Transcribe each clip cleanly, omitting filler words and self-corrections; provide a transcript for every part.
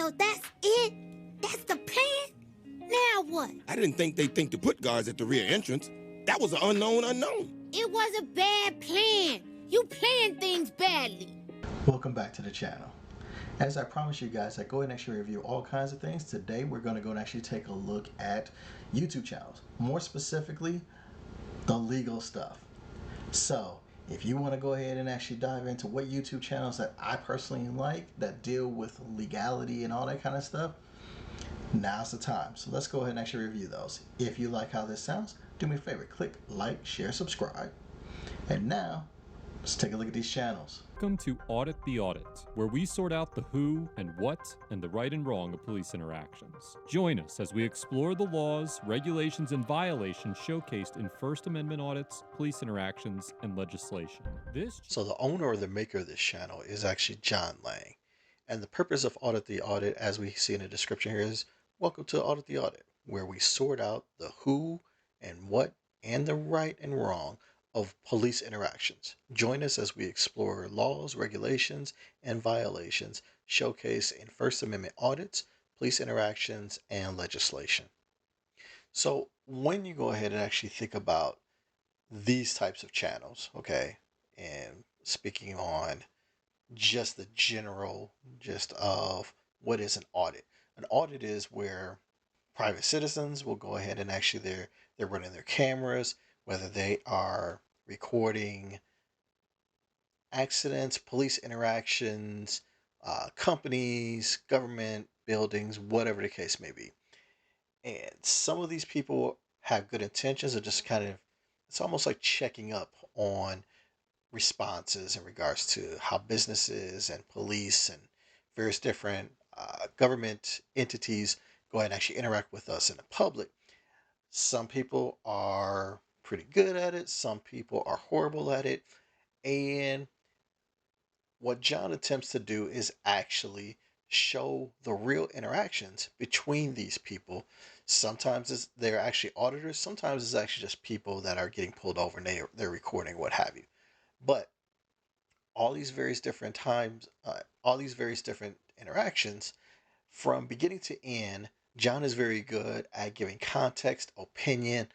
So that's it? That's the plan? Now what? I didn't think they'd think to put guards at the rear entrance. That was an unknown unknown. It was a bad plan. You plan things badly. Welcome back to the channel. As I promised you guys, I go ahead and actually review all kinds of things. Today we're going to go and actually take a look at YouTube channels. More specifically, the legal stuff. So if you want to go ahead and actually dive into what YouTube channels that I personally like that deal with legality and all that kind of stuff, now's the time. So let's go ahead and actually review those. If you like how this sounds, do me a favor, click like, share, subscribe. And now, let's take a look at these channels. Welcome to Audit the Audit, where we sort out the who and what and the right and wrong of police interactions. Join us as we explore the laws, regulations, and violations showcased in First Amendment audits, police interactions, and legislation. So the owner or the maker of this channel is actually John Lang. And the purpose of Audit the Audit, as we see in the description here, is welcome to Audit the Audit, where we sort out the who and what and the right and wrong of police interactions. Join us as we explore laws, regulations, and violations showcased in First Amendment audits, police interactions, and legislation. So when you go ahead and actually think about these types of channels, okay, and speaking on just the general gist of what is an audit. An audit is where private citizens will go ahead and actually they're running their cameras, whether they are recording accidents, police interactions, companies, government buildings, whatever the case may be. And some of these people have good intentions of just kind of, it's almost like checking up on responses in regards to how businesses and police and various different government entities go ahead and actually interact with us in the public. Some people are pretty good at it. Some people are horrible at it. And what John attempts to do is actually show the real interactions between these people. Sometimes they're actually auditors. Sometimes it's actually just people that are getting pulled over and they're recording, what have you. But all these various different times, all these various different interactions, from beginning to end, John is very good at giving context, opinion,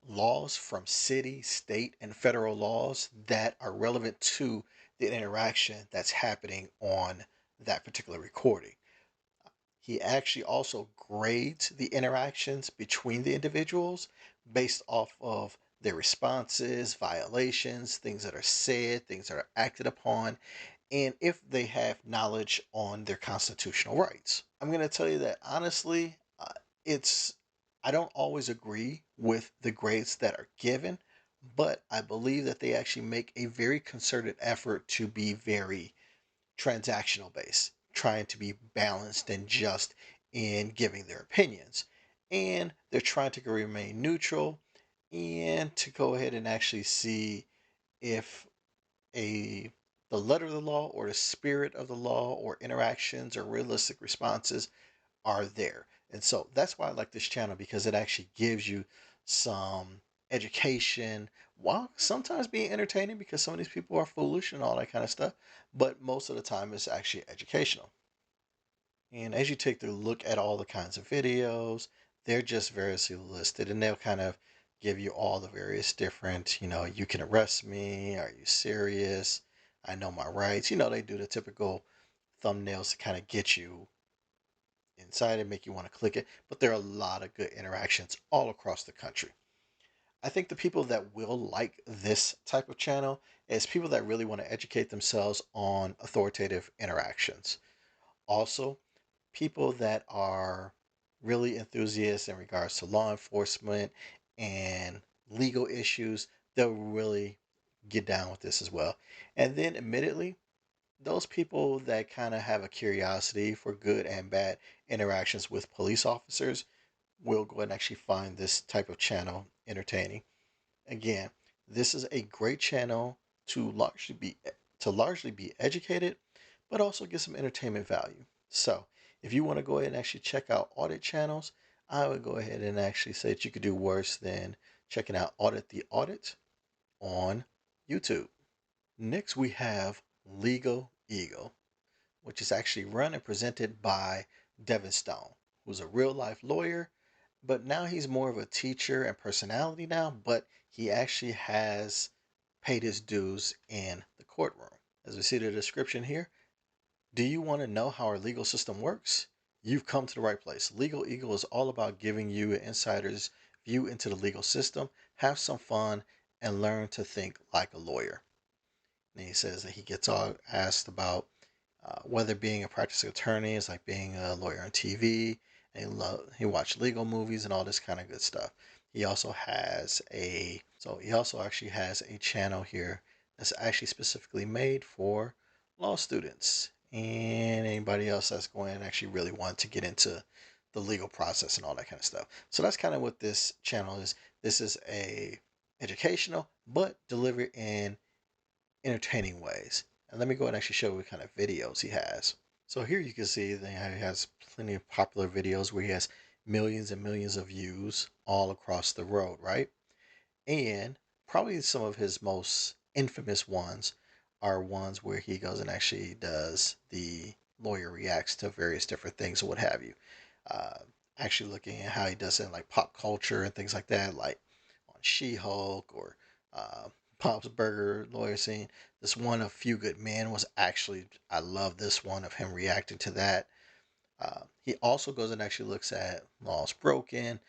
laws from city, state, and federal laws that are relevant to the interaction that's happening on that particular recording. He actually also grades the interactions between the individuals based off of their responses, violations, things that are said, things that are acted upon, and if they have knowledge on their constitutional rights. I'm going to tell you that honestly, I don't always agree with the grades that are given, but I believe that they actually make a very concerted effort to be very transactional based, trying to be balanced and just in giving their opinions. And they're trying to remain neutral and to go ahead and actually see if the letter of the law or the spirit of the law or interactions or realistic responses are there. And so that's why I like this channel, because it actually gives you some education while sometimes being entertaining, because some of these people are foolish and all that kind of stuff. But most of the time it's actually educational. And as you take the look at all the kinds of videos, they're just variously listed, and they'll kind of give you all the various different, you can arrest me. Are you serious? I know my rights. They do the typical thumbnails to kind of get you inside and make you want to click it. But there are a lot of good interactions all across the country. I think the people that will like this type of channel is people that really want to educate themselves on authoritative interactions. Also, people that are really enthusiasts in regards to law enforcement and legal issues, they'll really get down with this as well. And then admittedly, those people that kind of have a curiosity for good and bad interactions with police officers will go ahead and actually find this type of channel entertaining. Again, this is a great channel to largely be educated, but also get some entertainment value. So if you want to go ahead and actually check out audit channels, I would go ahead and actually say that you could do worse than checking out Audit the Audit on YouTube. Next, we have Legal Eagle, which is actually run and presented by Devin Stone, who's a real life lawyer, but now he's more of a teacher and personality now, but he actually has paid his dues in the courtroom. As we see the description here, do you want to know how our legal system works? You've come to the right place. Legal Eagle is all about giving you an insider's view into the legal system. Have some fun and learn to think like a lawyer. And he says that he gets all asked about whether being a practicing attorney is like being a lawyer on TV. And he watched legal movies and all this kind of good stuff. He also has he also actually has a channel here that's actually specifically made for law students and anybody else that's going and actually really want to get into the legal process and all that kind of stuff. So that's kind of what this channel is. This is a educational but delivered in entertaining ways. And let me go and actually show you what kind of videos he has. So here you can see that he has plenty of popular videos where he has millions and millions of views all across the road, right? And probably some of his most infamous ones are ones where he goes and actually does the lawyer reacts to various different things or what have you. Uh, Actually looking at how he does it in like pop culture and things like that, like on She-Hulk or uh, Bob's Burger lawyer scene. This one of Few Good Men was actually, I love this one of him reacting to that. He also goes and actually looks at Laws Broken,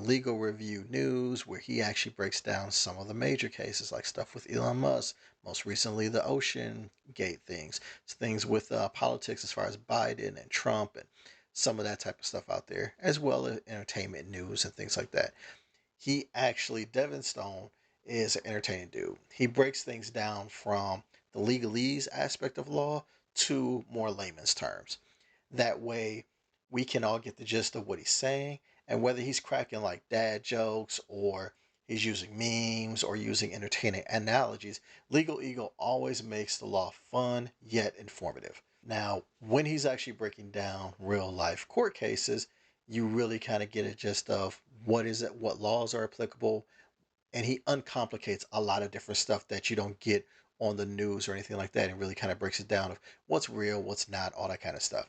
Legal Review News, where he actually breaks down some of the major cases, like stuff with Elon Musk, most recently the Ocean Gate things, things with politics as far as Biden and Trump and some of that type of stuff out there, as well as entertainment news and things like that. He actually, Devin Stone, is an entertaining dude. He breaks things down from the legalese aspect of law to more layman's terms. That way, we can all get the gist of what he's saying, and whether he's cracking like dad jokes or he's using memes or using entertaining analogies, Legal Eagle always makes the law fun yet informative. Now, when he's actually breaking down real life court cases, you really kind of get a gist of what is it, what laws are applicable, and he uncomplicates a lot of different stuff that you don't get on the news or anything like that, and really kind of breaks it down of what's real, what's not, all that kind of stuff.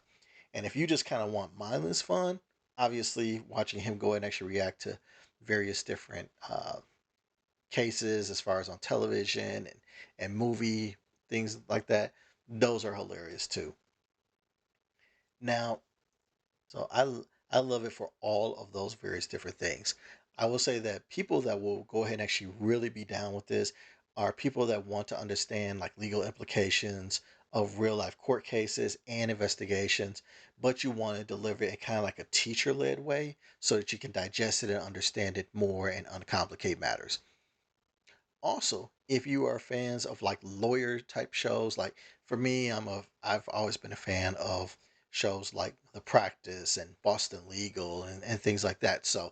And if you just kind of want mindless fun, obviously watching him go and actually react to various different cases as far as on television and movie things like that, those are hilarious too. Now, so I love it for all of those various different things. I will say that people that will go ahead and actually really be down with this are people that want to understand like legal implications of real life court cases and investigations, but you want to deliver it in kind of like a teacher led way so that you can digest it and understand it more and uncomplicate matters. Also, if you are fans of like lawyer type shows, like for me, I've always been a fan of shows like The Practice and Boston Legal and things like that. So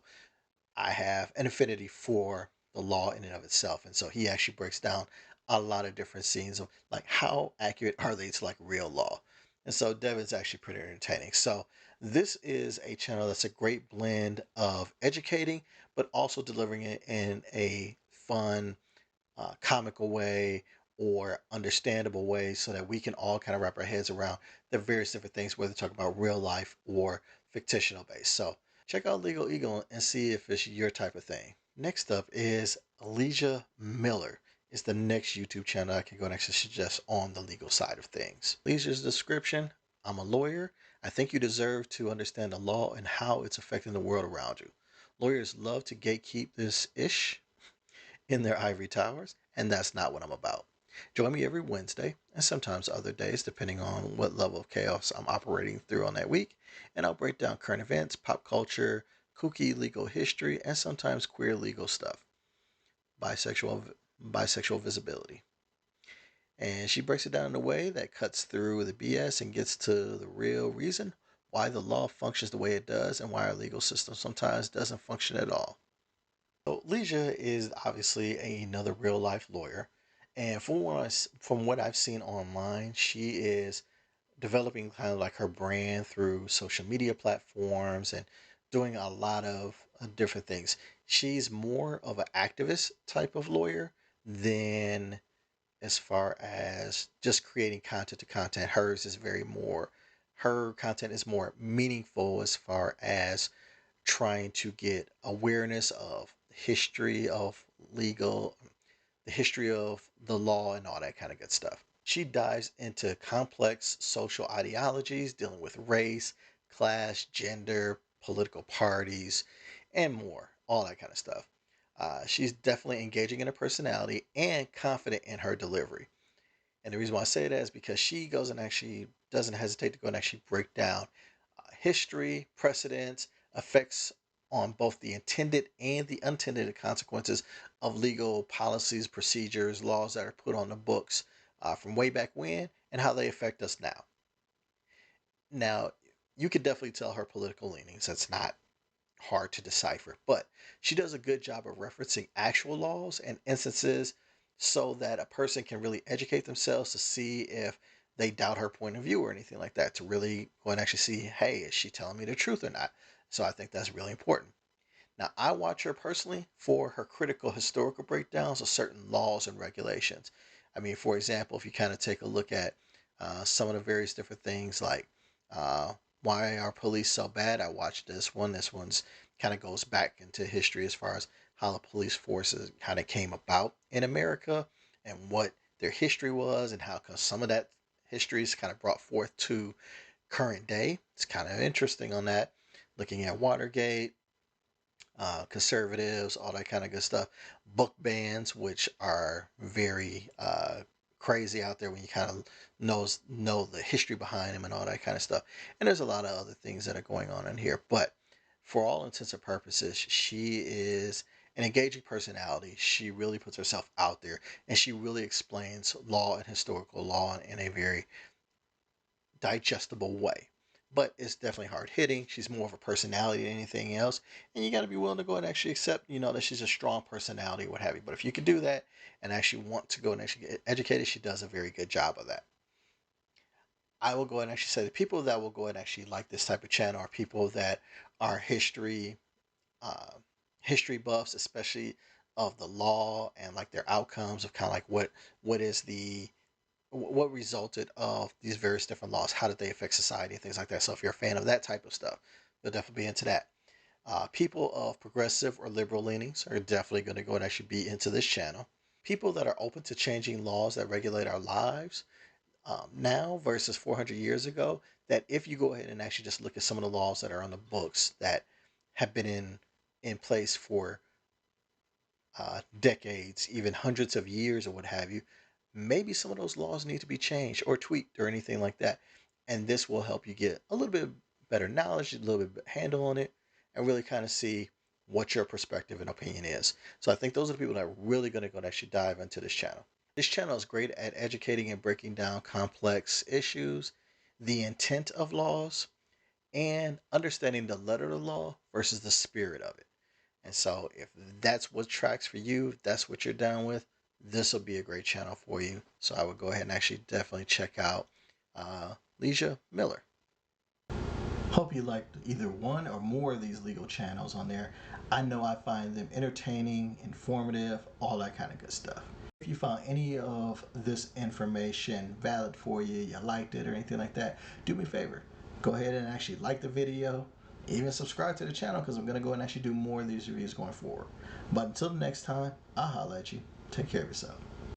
I have an affinity for the law in and of itself. And so he actually breaks down a lot of different scenes of like how accurate are they to like real law. And so Devin's actually pretty entertaining. So this is a channel that's a great blend of educating, but also delivering it in a fun comical way or understandable way so that we can all kind of wrap our heads around the various different things, whether talking about real life or fictional based. So check out Legal Eagle and see if it's your type of thing. Next up is Alicia Miller. Is the next YouTube channel I can go and actually suggest on the legal side of things. Alicia's description: I'm a lawyer. I think you deserve to understand the law and how it's affecting the world around you. Lawyers love to gatekeep this ish in their ivory towers, and that's not what I'm about. Join me every Wednesday and sometimes other days, depending on what level of chaos I'm operating through on that week, and I'll break down current events, pop culture, kooky legal history, and sometimes queer legal stuff. Bisexual, bisexual visibility. And she breaks it down in a way that cuts through the BS and gets to the real reason why the law functions the way it does and why our legal system sometimes doesn't function at all. So Leisha is obviously another real life lawyer, and from what I've seen online, she is developing kind of like her brand through social media platforms and doing a lot of different things. She's more of an activist type of lawyer than as far as just creating content to content. Hers is very more Her content is more meaningful as far as trying to get awareness of legal, the history of the law, and all that kind of good stuff. She dives into complex social ideologies dealing with race, class, gender, political parties, and more. All that kind of stuff. She's definitely engaging in her personality and confident in her delivery. And the reason why I say that is because she goes and actually doesn't hesitate to go and actually break down history, precedents, effects on both the intended and the unintended consequences of legal policies, procedures, laws that are put on the books from way back when and how they affect us now. Now, you could definitely tell her political leanings. That's not hard to decipher, but she does a good job of referencing actual laws and instances so that a person can really educate themselves to see if they doubt her point of view or anything like that, to really go and actually see, hey, is she telling me the truth or not? So I think that's really important. Now, I watch her personally for her critical historical breakdowns of certain laws and regulations. I mean, for example, if you kind of take a look at some of the various different things like uh, why are police so bad? I watched this one. This one's kind of goes back into history as far as how the police forces kind of came about in America and what their history was and how some of that history is kind of brought forth to current day. It's kind of interesting on that, looking at Watergate, conservatives, all that kind of good stuff. Book bans, which are very crazy out there when you kind of know the history behind them and all that kind of stuff. And there's a lot of other things that are going on in here, but for all intents and purposes, she is an engaging personality. She really puts herself out there, and she really explains law and historical law in a very digestible way. But it's definitely hard hitting. She's more of a personality than anything else. And you got to be willing to go and actually accept, that she's a strong personality, what have you. But if you can do that and actually want to go and actually get educated, she does a very good job of that. I will go and actually say the people that will go and actually like this type of channel are people that are uh, history buffs, especially of the law and like their outcomes of kind of like what is what resulted of these various different laws. How did they affect society and things like that? So if you're a fan of that type of stuff, you'll definitely be into that. People of progressive or liberal leanings are definitely going to go and actually be into this channel. People that are open to changing laws that regulate our lives now versus 400 years ago, that if you go ahead and actually just look at some of the laws that are on the books that have been in place for decades, even hundreds of years or what have you, maybe some of those laws need to be changed or tweaked or anything like that. And this will help you get a little bit better knowledge, a little bit handle on it, and really kind of see what your perspective and opinion is. So I think those are the people that are really going to go and actually dive into this channel. This channel is great at educating and breaking down complex issues, the intent of laws, and understanding the letter of the law versus the spirit of it. And so if that's what tracks for you, if that's what you're down with, this will be a great channel for you. So I would go ahead and actually definitely check out Leisha Miller. Hope you liked either one or more of these legal channels on there. I know I find them entertaining, informative, all that kind of good stuff. If you found any of this information valid for you, you liked it or anything like that, do me a favor. Go ahead and actually like the video, even subscribe to the channel because I'm going to go and actually do more of these reviews going forward. But until the next time, I'll holla at you. Take care of yourself.